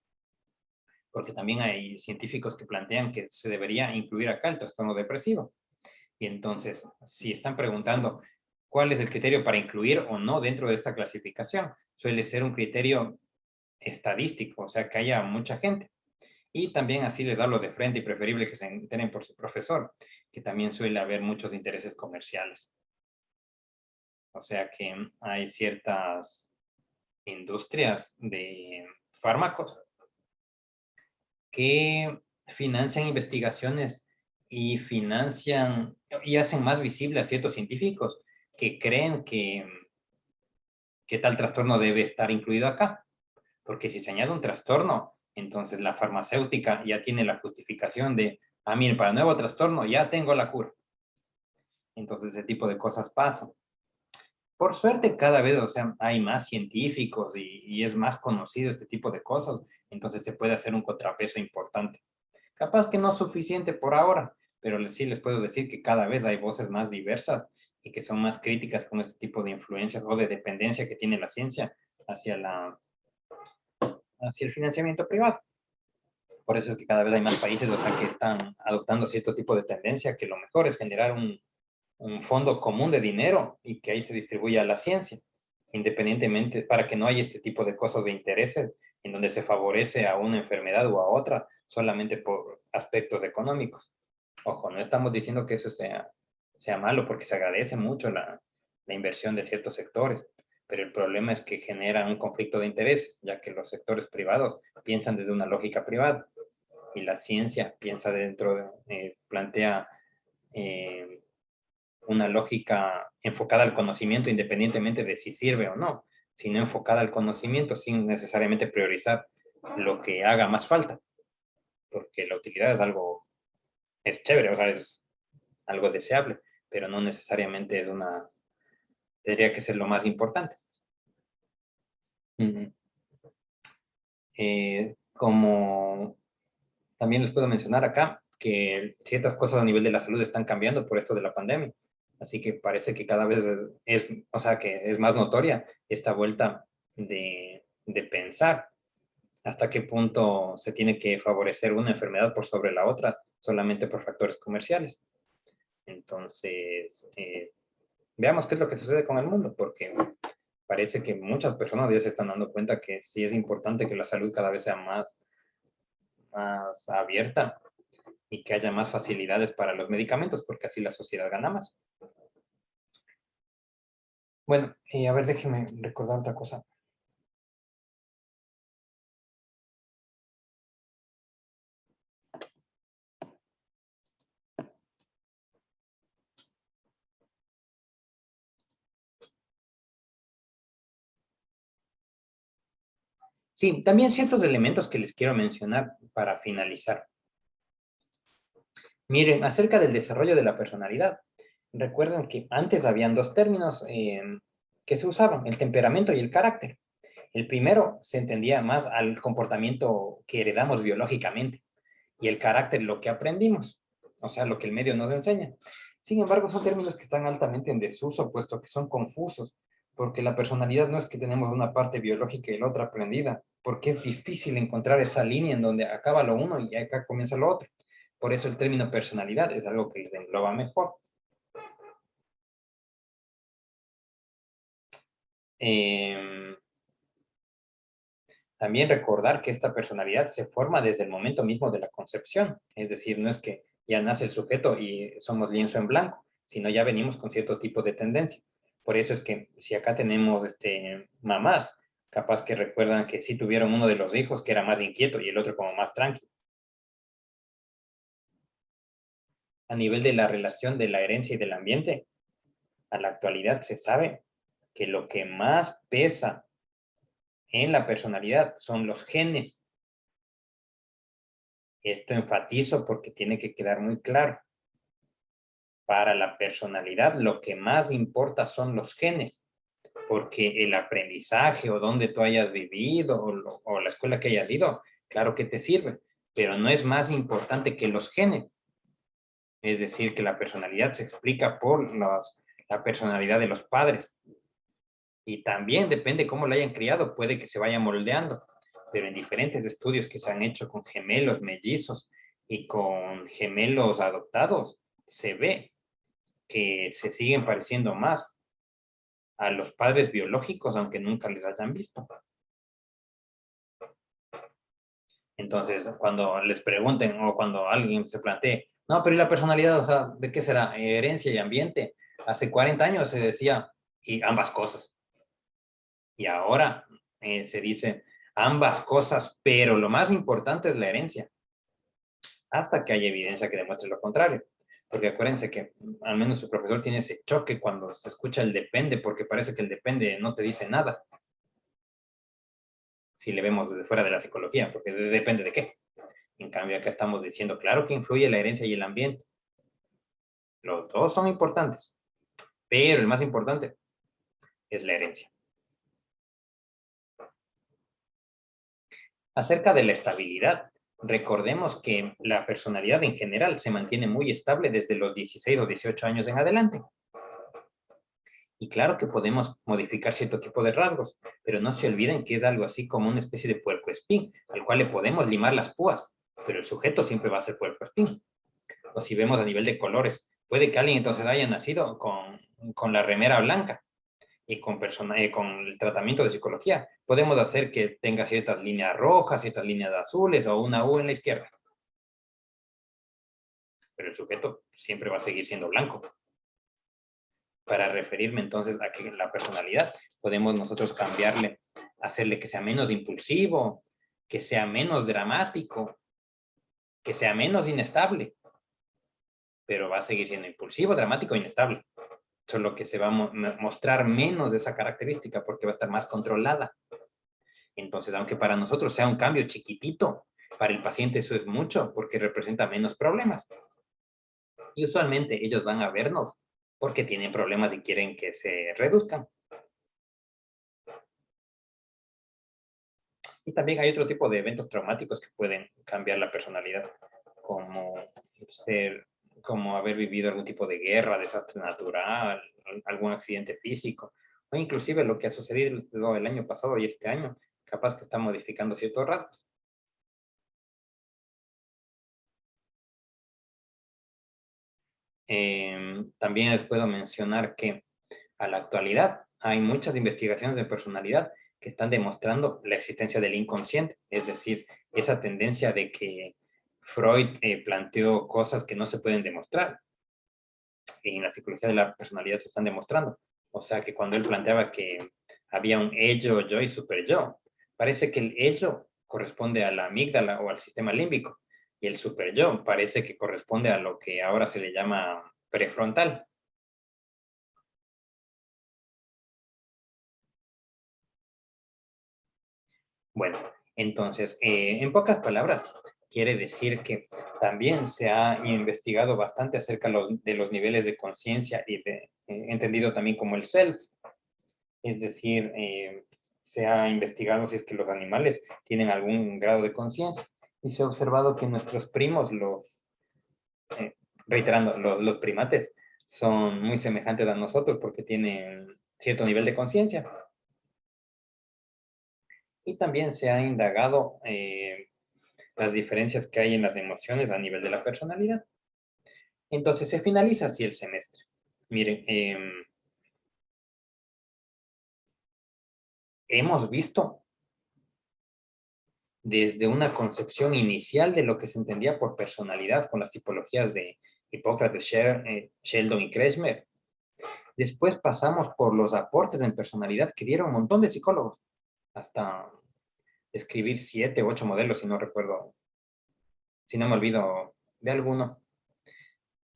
Porque también hay científicos que plantean que se debería incluir acá el trastorno depresivo. Y entonces, si están preguntando cuál es el criterio para incluir o no dentro de esta clasificación, suele ser un criterio estadístico, o sea, que haya mucha gente. Y también así les hablo de frente y preferible que se enteren por su profesor, que también suele haber muchos intereses comerciales. O sea que hay ciertas industrias de fármacos que financian investigaciones y financian y hacen más visible a ciertos científicos que creen que tal trastorno debe estar incluido acá. Porque si se añade un trastorno, entonces la farmacéutica ya tiene la justificación de, miren, para el nuevo trastorno ya tengo la cura. Entonces ese tipo de cosas pasan. Por suerte cada vez, o sea, hay más científicos y es más conocido este tipo de cosas, entonces se puede hacer un contrapeso importante. Capaz que no es suficiente por ahora, pero sí les puedo decir que cada vez hay voces más diversas y que son más críticas con este tipo de influencias o de dependencia que tiene la ciencia hacia hacia el financiamiento privado. Por eso es que cada vez hay más países, o sea, que están adoptando cierto tipo de tendencia, que lo mejor es generar un fondo común de dinero y que ahí se distribuya la ciencia, independientemente, para que no haya este tipo de cosas de intereses en donde se favorece a una enfermedad o a otra solamente por aspectos económicos. Ojo, no estamos diciendo que eso sea malo, porque se agradece mucho la inversión de ciertos sectores, pero el problema es que genera un conflicto de intereses, ya que los sectores privados piensan desde una lógica privada y la ciencia piensa plantea eh, una lógica enfocada al conocimiento independientemente de si sirve o no, sino enfocada al conocimiento sin necesariamente priorizar lo que haga más falta, porque la utilidad es chévere, o sea, es algo deseable, pero no necesariamente tendría que ser lo más importante. Como también les puedo mencionar acá que ciertas cosas a nivel de la salud están cambiando por esto de la pandemia. Así que parece que cada vez o sea, que es más notoria esta vuelta de pensar hasta qué punto se tiene que favorecer una enfermedad por sobre la otra solamente por factores comerciales. Entonces, veamos qué es lo que sucede con el mundo, porque parece que muchas personas ya se están dando cuenta que sí es importante que la salud cada vez sea más abierta y que haya más facilidades para los medicamentos, porque así la sociedad gana más. Bueno, a ver, déjeme recordar otra cosa. Sí, también ciertos elementos que les quiero mencionar para finalizar. Miren, acerca del desarrollo de la personalidad. Recuerden que antes habían dos términos que se usaban, el temperamento y el carácter. El primero se entendía más al comportamiento que heredamos biológicamente y el carácter lo que aprendimos, o sea, lo que el medio nos enseña. Sin embargo, son términos que están altamente en desuso, puesto que son confusos, Porque la personalidad no es que tenemos una parte biológica y la otra aprendida, porque es difícil encontrar esa línea en donde acaba lo uno y acá comienza lo otro. Por eso el término personalidad es algo que les engloba mejor. También recordar que esta personalidad se forma desde el momento mismo de la concepción. Es decir, no es que ya nace el sujeto y somos lienzo en blanco, sino ya venimos con cierto tipo de tendencia. Por eso es que si acá tenemos mamás, capaz que recuerdan que sí tuvieron uno de los hijos que era más inquieto y el otro como más tranquilo. A nivel de la relación de la herencia y del ambiente, a la actualidad se sabe que lo que más pesa en la personalidad son los genes. Esto enfatizo porque tiene que quedar muy claro. Para la personalidad, lo que más importa son los genes, porque el aprendizaje o donde tú hayas vivido o la escuela que hayas ido, claro que te sirve, pero no es más importante que los genes. Es decir, que la personalidad se explica por la personalidad de los padres. Y también depende cómo lo hayan criado, puede que se vaya moldeando. Pero en diferentes estudios que se han hecho con gemelos mellizos y con gemelos adoptados, se ve que se siguen pareciendo más a los padres biológicos, aunque nunca les hayan visto. Entonces, cuando les pregunten o cuando alguien se plantee, no, pero ¿y la personalidad? O sea, ¿de qué será? Herencia y ambiente. Hace 40 años se decía, y ambas cosas. Y ahora se dice ambas cosas, pero lo más importante es la herencia, hasta que haya evidencia que demuestre lo contrario. Porque acuérdense que al menos su profesor tiene ese choque cuando se escucha el depende, porque parece que el depende no te dice nada. Si le vemos desde fuera de la psicología, porque depende de qué. En cambio, acá estamos diciendo, claro que influye la herencia y el ambiente. Los dos son importantes, pero el más importante es la herencia. Acerca de la estabilidad, recordemos que la personalidad en general se mantiene muy estable desde los 16 o 18 años en adelante. Y claro que podemos modificar cierto tipo de rasgos, pero no se olviden que es algo así como una especie de puercoespín, al cual le podemos limar las púas, pero el sujeto siempre va a ser puercoespín. O si vemos a nivel de colores, puede que alguien entonces haya nacido con la remera blanca y con el tratamiento de psicología. Podemos hacer que tenga ciertas líneas rojas, ciertas líneas azules o una U en la izquierda. Pero el sujeto siempre va a seguir siendo blanco. Para referirme entonces a que la personalidad podemos nosotros cambiarle, hacerle que sea menos impulsivo, que sea menos dramático, que sea menos inestable, pero va a seguir siendo impulsivo, dramático e inestable. Solo que se va a mostrar menos de esa característica porque va a estar más controlada. Entonces, aunque para nosotros sea un cambio chiquitito, para el paciente eso es mucho porque representa menos problemas. Y usualmente ellos van a vernos porque tienen problemas y quieren que se reduzcan. Y también hay otro tipo de eventos traumáticos que pueden cambiar la personalidad, como ser, como haber vivido algún tipo de guerra, desastre natural, algún accidente físico, o inclusive lo que ha sucedido el año pasado y este año, capaz que está modificando ciertos rasgos. También les puedo mencionar que a la actualidad hay muchas investigaciones de personalidad que están demostrando la existencia del inconsciente, es decir, esa tendencia de que Freud planteó cosas que no se pueden demostrar. En la psicología de la personalidad se están demostrando. O sea, que cuando él planteaba que había un ello, yo y super yo, parece que el ello corresponde a la amígdala o al sistema límbico y el super yo parece que corresponde a lo que ahora se le llama prefrontal. Bueno, entonces, en pocas palabras, quiere decir que también se ha investigado bastante acerca de los niveles de conciencia y entendido también como el self. Es decir, se ha investigado si es que los animales tienen algún grado de conciencia y se ha observado que nuestros primos, reiterando, los primates, son muy semejantes a nosotros porque tienen cierto nivel de conciencia. Y también se ha indagado las diferencias que hay en las emociones a nivel de la personalidad. Entonces se finaliza así el semestre. Miren, hemos visto desde una concepción inicial de lo que se entendía por personalidad con las tipologías de Hipócrates, Sheldon y Kretschmer. Después pasamos por los aportes en personalidad que dieron un montón de psicólogos, hasta escribir 7 u 8 modelos, si no recuerdo, si no me olvido de alguno,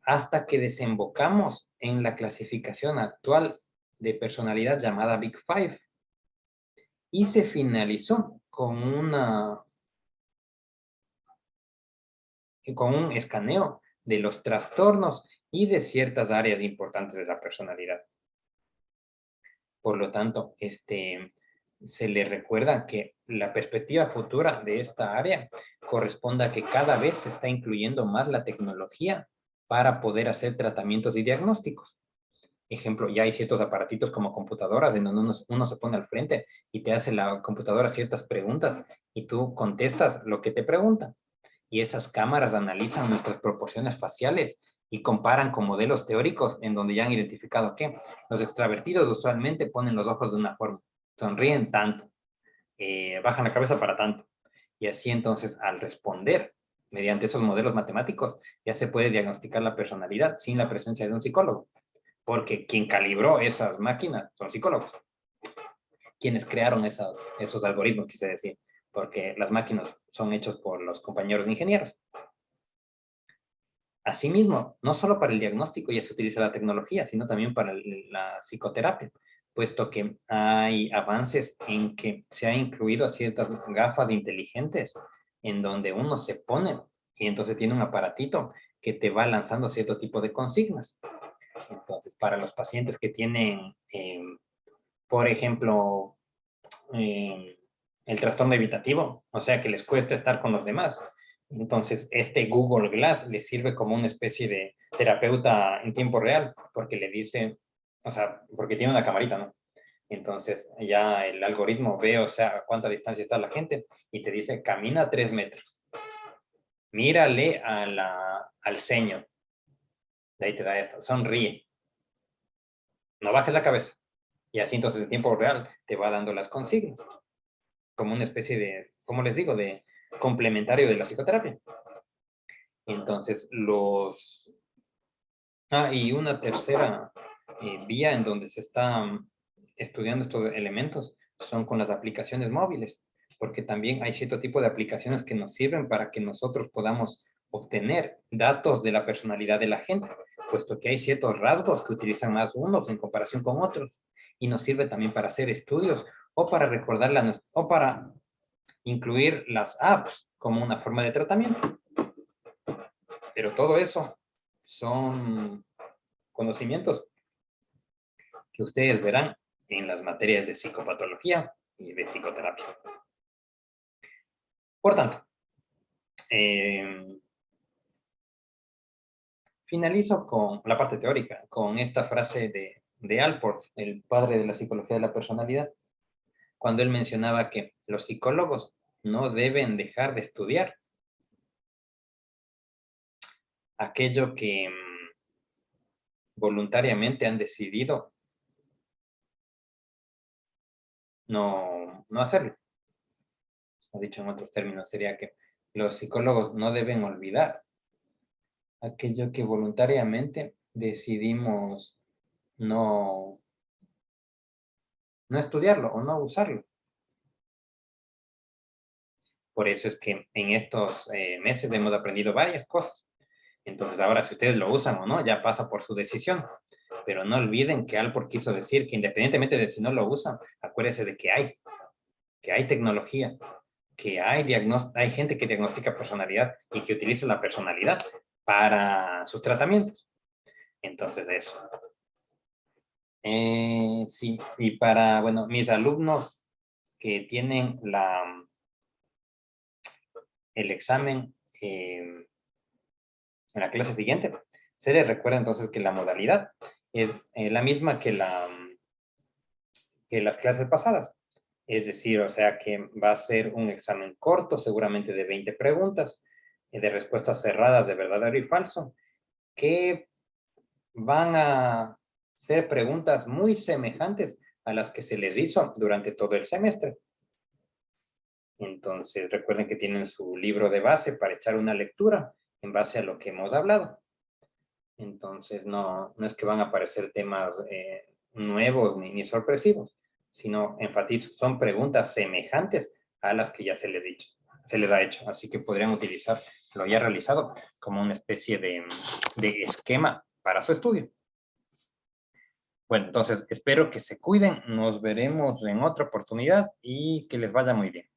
hasta que desembocamos en la clasificación actual de personalidad llamada Big Five. Y se finalizó con un escaneo de los trastornos y de ciertas áreas importantes de la personalidad. Por lo tanto, se le recuerda que la perspectiva futura de esta área corresponde a que cada vez se está incluyendo más la tecnología para poder hacer tratamientos y diagnósticos. Ejemplo, ya hay ciertos aparatitos como computadoras en donde uno se pone al frente y te hace la computadora ciertas preguntas y tú contestas lo que te pregunta. Y esas cámaras analizan nuestras proporciones faciales y comparan con modelos teóricos en donde ya han identificado que los extravertidos usualmente ponen los ojos de una forma, sonríen tanto, bajan la cabeza para tanto. Y así entonces al responder mediante esos modelos matemáticos ya se puede diagnosticar la personalidad sin la presencia de un psicólogo, porque quien calibró esas máquinas son psicólogos, quienes crearon esos algoritmos, quise decir, porque las máquinas son hechos por los compañeros ingenieros. Asimismo, no solo para el diagnóstico ya se utiliza la tecnología, sino también para la psicoterapia, puesto que hay avances en que se ha incluido ciertas gafas inteligentes en donde uno se pone y entonces tiene un aparatito que te va lanzando cierto tipo de consignas. Entonces, para los pacientes que tienen, por ejemplo, eh, el trastorno evitativo, o sea, que les cuesta estar con los demás. Entonces, este Google Glass les sirve como una especie de terapeuta en tiempo real, porque le dice, o sea, porque tiene una camarita, ¿no? Entonces, ya el algoritmo ve, o sea, a cuánta distancia está la gente y te dice, camina 3 metros, mírale al ceño, de ahí te da esto, sonríe, no bajes la cabeza. Y así entonces en tiempo real te va dando las consignas, como una especie de, como les digo, de complementario de la psicoterapia. Entonces, y una tercera vía en donde se está estudiando estos elementos son con las aplicaciones móviles, porque también hay cierto tipo de aplicaciones que nos sirven para que nosotros podamos obtener datos de la personalidad de la gente, puesto que hay ciertos rasgos que utilizan más unos en comparación con otros, y nos sirve también para hacer estudios o para recordarla o para incluir las apps como una forma de tratamiento. Pero todo eso son conocimientos que ustedes verán en las materias de psicopatología y de psicoterapia. Por tanto, finalizo con la parte teórica, con esta frase de Alport, el padre de la psicología de la personalidad, cuando él mencionaba que los psicólogos no deben dejar de estudiar aquello que voluntariamente han decidido no hacerlo. O dicho en otros términos, sería que los psicólogos no deben olvidar aquello que voluntariamente decidimos no, no estudiarlo o no usarlo. Por eso es que en estos meses hemos aprendido varias cosas. Entonces ahora si ustedes lo usan o no, ya pasa por su decisión. Pero no olviden que Alport quiso decir que independientemente de si no lo usan, acuérdense de que hay tecnología, que hay gente que diagnostica personalidad y que utiliza la personalidad para sus tratamientos. Entonces eso. Sí, y para, bueno, mis alumnos que tienen el examen en la clase siguiente, se les recuerda entonces que la modalidad es la misma que que las clases pasadas. Es decir, o sea que va a ser un examen corto, seguramente de 20 preguntas, de respuestas cerradas de verdadero y falso, que van a ser preguntas muy semejantes a las que se les hizo durante todo el semestre. Entonces, recuerden que tienen su libro de base para echar una lectura en base a lo que hemos hablado. Entonces, no es que van a aparecer temas nuevos ni sorpresivos, sino, enfatizo, son preguntas semejantes a las que ya se les ha hecho. Así que podrían utilizar lo ya realizado como una especie de esquema para su estudio. Bueno, entonces espero que se cuiden. Nos veremos en otra oportunidad y que les vaya muy bien.